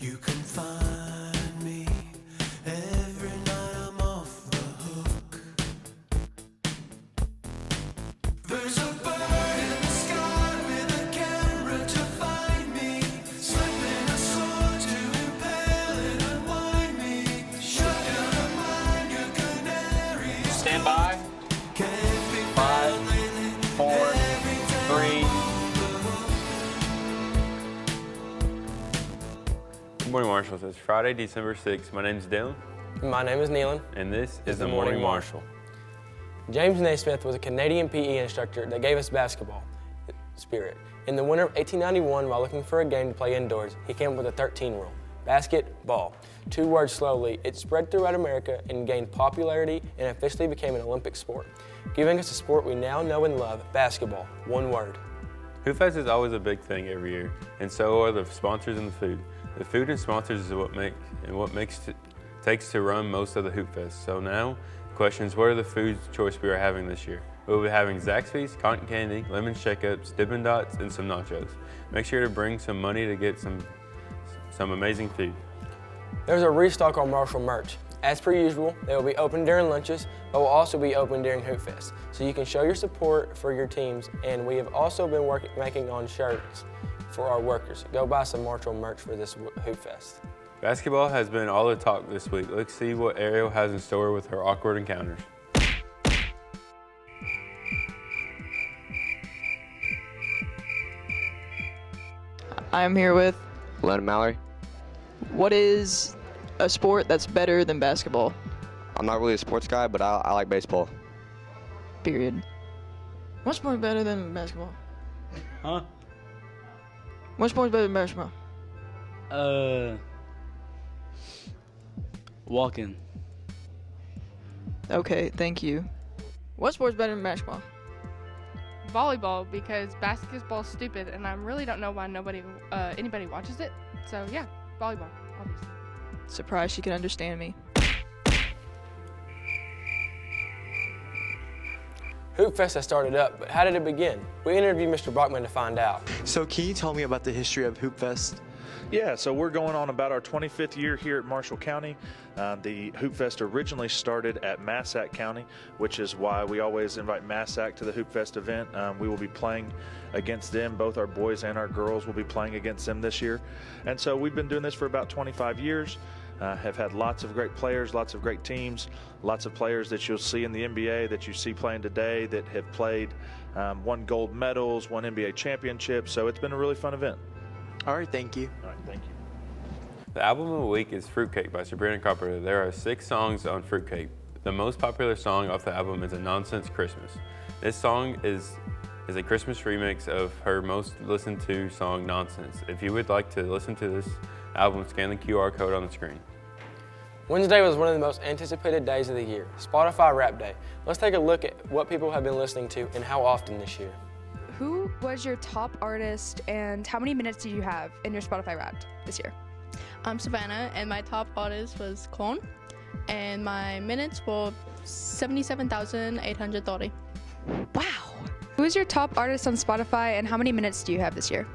You can find me every night I'm off the hook. There's a bird in the sky with a camera to find me, slipping a sword to impale and unwind me. Shut down a mine, your canary. Stand by. Can't be 5, 4, 3. Good morning, Marshals. It's Friday, December 6th. My name is Dylan. My name is Neelan. And this is the Morning Marshal. James Naismith was a Canadian PE instructor that gave us basketball spirit. In the winter of 1891, while looking for a game to play indoors, he came up with a 13 rule. Basketball. 2 words slowly, it spread throughout America and gained popularity and officially became an Olympic sport, giving us a sport we now know and love, basketball. 1 word. Hoopfest is always a big thing every year, and so are the sponsors and the food. The food and sponsors is what takes to run most of the Hoopfest. So now, the question is, what are the food choice we are having this year? We'll be having Zaxby's, cotton candy, lemon shake-ups, Dippin' Dots, and some nachos. Make sure to bring some money to get some amazing food. There's a restock on Marshall merch. As per usual, they will be open during lunches, but will also be open during Hoopfest, so you can show your support for your teams, and we have also been making on shirts for our workers. Go buy some Marshall merch for this Hoopfest. Basketball has been all the talk this week. Let's see what Ariel has in store with her awkward encounters. I'm here with, Len Mallory. what is a sport that's better than basketball? I'm not really a sports guy, but I like baseball. Period. What sport is better than basketball? Huh? What sport is better than basketball? Walking. Okay, thank you. What sport is better than basketball? Volleyball, because basketball's stupid and I really don't know why anybody watches it. So yeah, volleyball, obviously. Surprised she can understand me. Hoopfest has started up, but how did it begin? We interviewed Mr. Bachman to find out. So can you tell me about the history of Hoopfest? Yeah, so we're going on about our 25th year here at Marshall County. The Hoopfest originally started at Massac County, which is why we always invite Massac to the Hoopfest event. We will be playing against them. Both our boys and our girls will be playing against them this year. And so we've been doing this for about 25 years. Have had lots of great players, lots of great teams, lots of players that you'll see in the NBA that you see playing today that have played, won gold medals, won NBA championships. So it's been a really fun event. All right, thank you. All right, thank you. The album of the week is Fruitcake by Sabrina Carpenter. There are 6 songs on Fruitcake. The most popular song off the album is A Nonsense Christmas. This song is a Christmas remix of her most listened to song, Nonsense. If you would like to listen to this album, scan the QR code on the screen. Wednesday was one of the most anticipated days of the year, Spotify Rap Day. Let's take a look at what people have been listening to and how often this year. Who was your top artist and how many minutes did you have in your Spotify Wrapped this year? I'm Savannah and my top artist was Clone and my minutes were 77,830. Wow. Who is your top artist on Spotify and how many minutes do you have this year?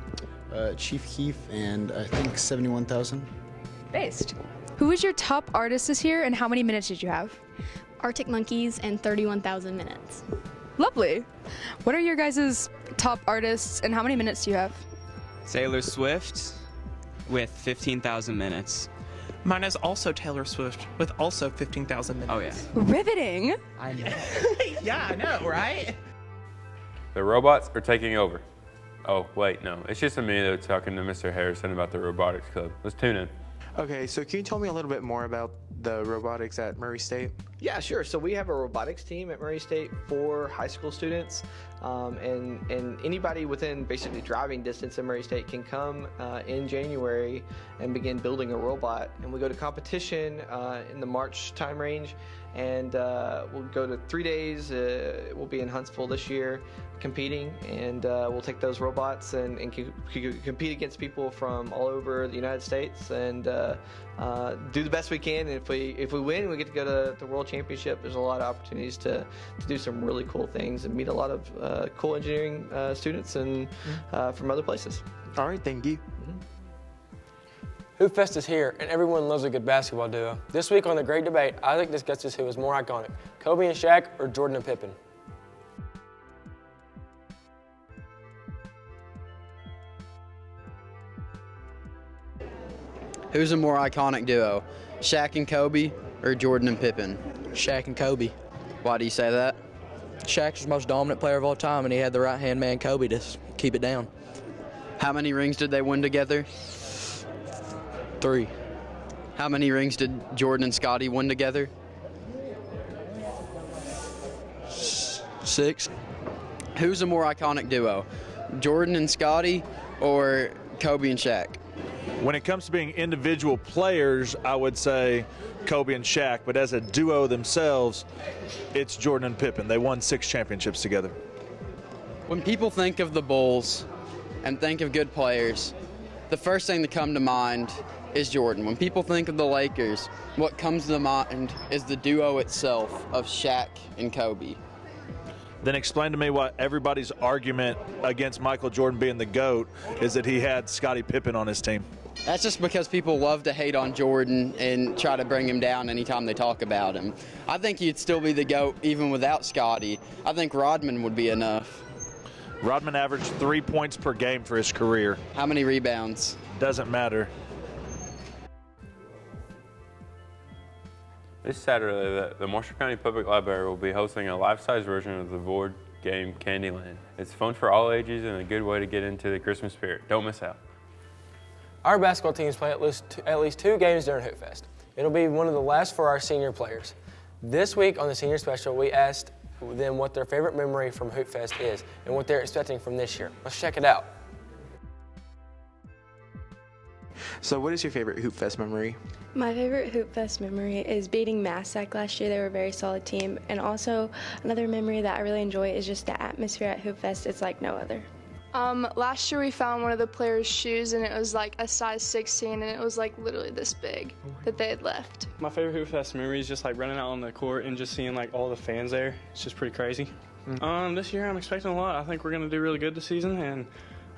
Chief Keef and I think 71,000. Based. Who is your top artist this year and how many minutes did you have? Arctic Monkeys and 31,000 minutes. Lovely. What are your guys' top artists and how many minutes do you have? Taylor Swift with 15,000 minutes. Mine is also Taylor Swift with also 15,000 minutes. Oh yeah. Riveting. I know. Yeah, I know, right? The robots are taking over. Oh, wait, no. It's just a minute talking to Mr. Harrison about the Robotics Club. Let's tune in. Okay, so can you tell me a little bit more about the robotics at Murray State? Yeah, sure. So we have a robotics team at Murray State for high school students, and anybody within basically driving distance at Murray State can come in January and begin building a robot. And we go to competition in the March time range, and we'll go to 3 days. We'll be in Huntsville this year competing, and we'll take those robots and compete against people from all over the United States and do the best we can. And if we win, we get to go to the World Championship. There's a lot of opportunities to do some really cool things and meet a lot of cool engineering students and from other places. All right, thank you. Hoopfest is here, and everyone loves a good basketball duo. This week on The Great Debate, Isaac discusses who is more iconic, Kobe and Shaq or Jordan and Pippen. Who's a more iconic duo, Shaq and Kobe or Jordan and Pippen? Shaq and Kobe. Why do you say that? Shaq's the most dominant player of all time, and he had the right-hand man Kobe to keep it down. How many rings did they win together? 3. How many rings did Jordan and Scottie win together? 6. Who's a more iconic duo, Jordan and Scottie or Kobe and Shaq? When it comes to being individual players, I would say Kobe and Shaq, but as a duo themselves, it's Jordan and Pippen. They won 6 championships together. When people think of the Bulls and think of good players, the first thing that comes to mind is Jordan. When people think of the Lakers, what comes to mind is the duo itself of Shaq and Kobe. Then explain to me why everybody's argument against Michael Jordan being the GOAT is that he had Scottie Pippen on his team. That's just because people love to hate on Jordan and try to bring him down anytime they talk about him. I think he'd still be the GOAT even without Scottie. I think Rodman would be enough. Rodman averaged 3 points per game for his career. How many rebounds? Doesn't matter. This Saturday, the Marshall County Public Library will be hosting a life-size version of the board game Candyland. It's fun for all ages and a good way to get into the Christmas spirit. Don't miss out. Our basketball teams play at least 2 games during Hoopfest. It'll be one of the last for our senior players. This week on the Senior Special, we asked them what their favorite memory from Hoopfest is and what they're expecting from this year. Let's check it out. So what is your favorite Hoopfest memory? My favorite Hoopfest memory is beating Massac last year. They were a very solid team. And also another memory that I really enjoy is just the atmosphere at Hoopfest. It's like no other. Last year we found one of the players' shoes and it was like a size 16 and it was like literally this big that they had left. My favorite Hoopfest memory is just like running out on the court and just seeing like all the fans there. It's just pretty crazy. This year I'm expecting a lot. I think we're going to do really good this season, and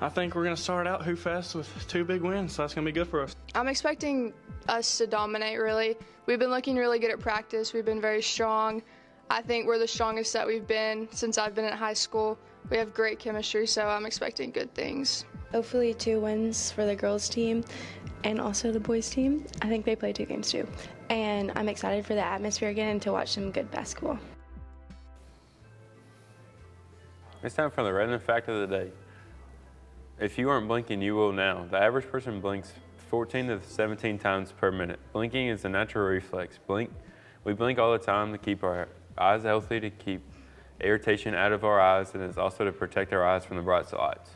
I think we're going to start out Hoopfest with 2 big wins, so that's going to be good for us. I'm expecting us to dominate, really. We've been looking really good at practice. We've been very strong. I think we're the strongest that we've been since I've been at high school. We have great chemistry, so I'm expecting good things. Hopefully 2 wins for the girls team and also the boys team. I think they play 2 games too. And I'm excited for the atmosphere again and to watch some good basketball. It's time for the random fact of the day. If you aren't blinking, you will now. The average person blinks 14 to 17 times per minute. Blinking is a natural reflex. We blink all the time to keep our eyes healthy, to keep irritation out of our eyes, and it's also to protect our eyes from the bright lights.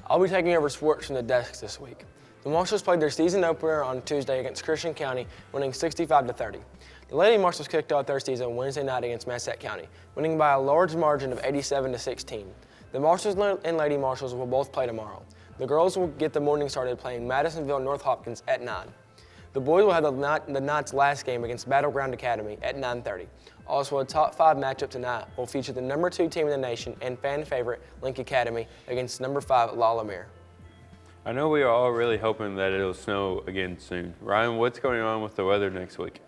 I'll be taking over sports from the desk this week. The Marshals played their season opener on Tuesday against Christian County, winning 65-30. The Lady Marshals kicked off their season Wednesday night against Massac County, winning by a large margin of 87-16. The Marshals and Lady Marshals will both play tomorrow. The girls will get the morning started playing Madisonville North Hopkins at 9. The boys will have the night's last game against Battleground Academy at 9:30. Also, a top 5 matchup tonight will feature the number 2 team in the nation and fan favorite Link Academy against number 5 La Lemire. I know we are all really hoping that it'll snow again soon. Ryan, what's going on with the weather next week?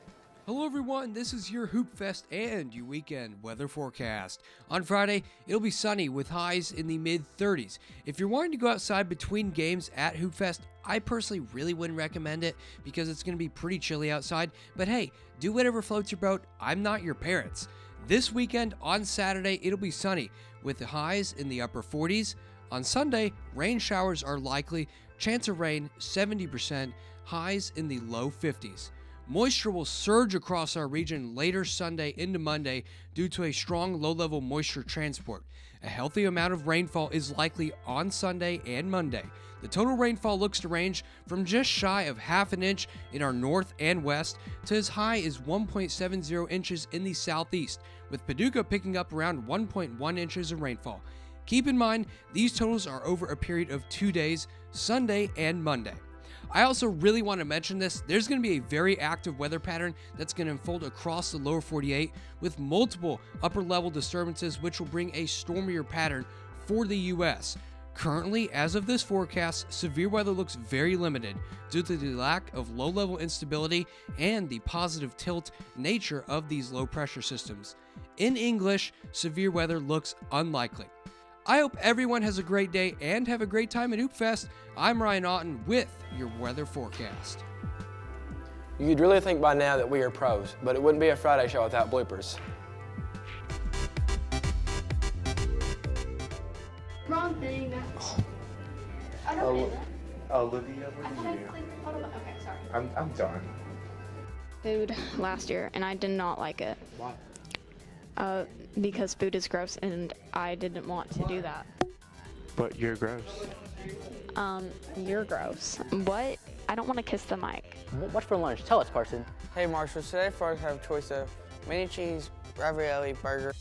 Hello everyone, this is your Hoopfest and your weekend weather forecast. On Friday, it'll be sunny with highs in the mid-30s. If you're wanting to go outside between games at Hoopfest, I personally really wouldn't recommend it because it's going to be pretty chilly outside. But hey, do whatever floats your boat. I'm not your parents. This weekend on Saturday, it'll be sunny with the highs in the upper 40s. On Sunday, rain showers are likely, chance of rain 70%, highs in the low 50s. Moisture will surge across our region later Sunday into Monday due to a strong low-level moisture transport. A healthy amount of rainfall is likely on Sunday and Monday. The total rainfall looks to range from just shy of half an inch in our north and west to as high as 1.70 inches in the southeast, with Paducah picking up around 1.1 inches of rainfall. Keep in mind, these totals are over a period of 2 days, Sunday and Monday. I also really want to mention this. There's going to be a very active weather pattern that's going to unfold across the lower 48 with multiple upper level disturbances which will bring a stormier pattern for the U.S. Currently, as of this forecast, severe weather looks very limited due to the lack of low-level instability and the positive tilt nature of these low-pressure systems. In English, severe weather looks unlikely. I hope everyone has a great day and have a great time at Hoopfest. I'm Ryan Otten with your weather forecast. You'd really think by now that we are pros, but it wouldn't be a Friday show without bloopers. Wrong thing. Olivia, what are you? Okay, sorry. I'm done. Food last year, and I did not like it. Why? Because food is gross, and I didn't want to do that. But you're gross. You're gross. What? I don't want to kiss the mic. What's for lunch? Tell us, Carson. Hey, Marshall. Today for us have a choice of mini cheese, ravioli, burger.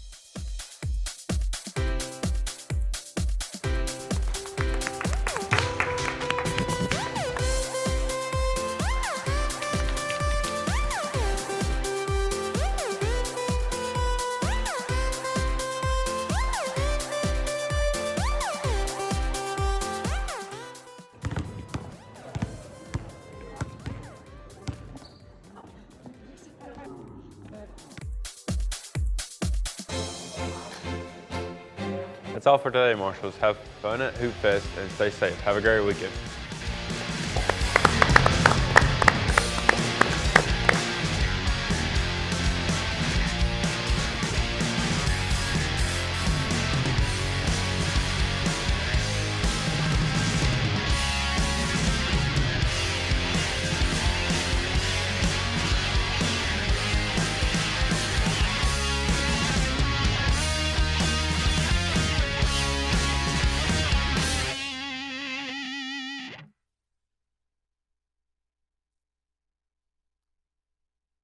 That's all for today, Marshals. Have fun at Hoopfest and stay safe. Have a great weekend.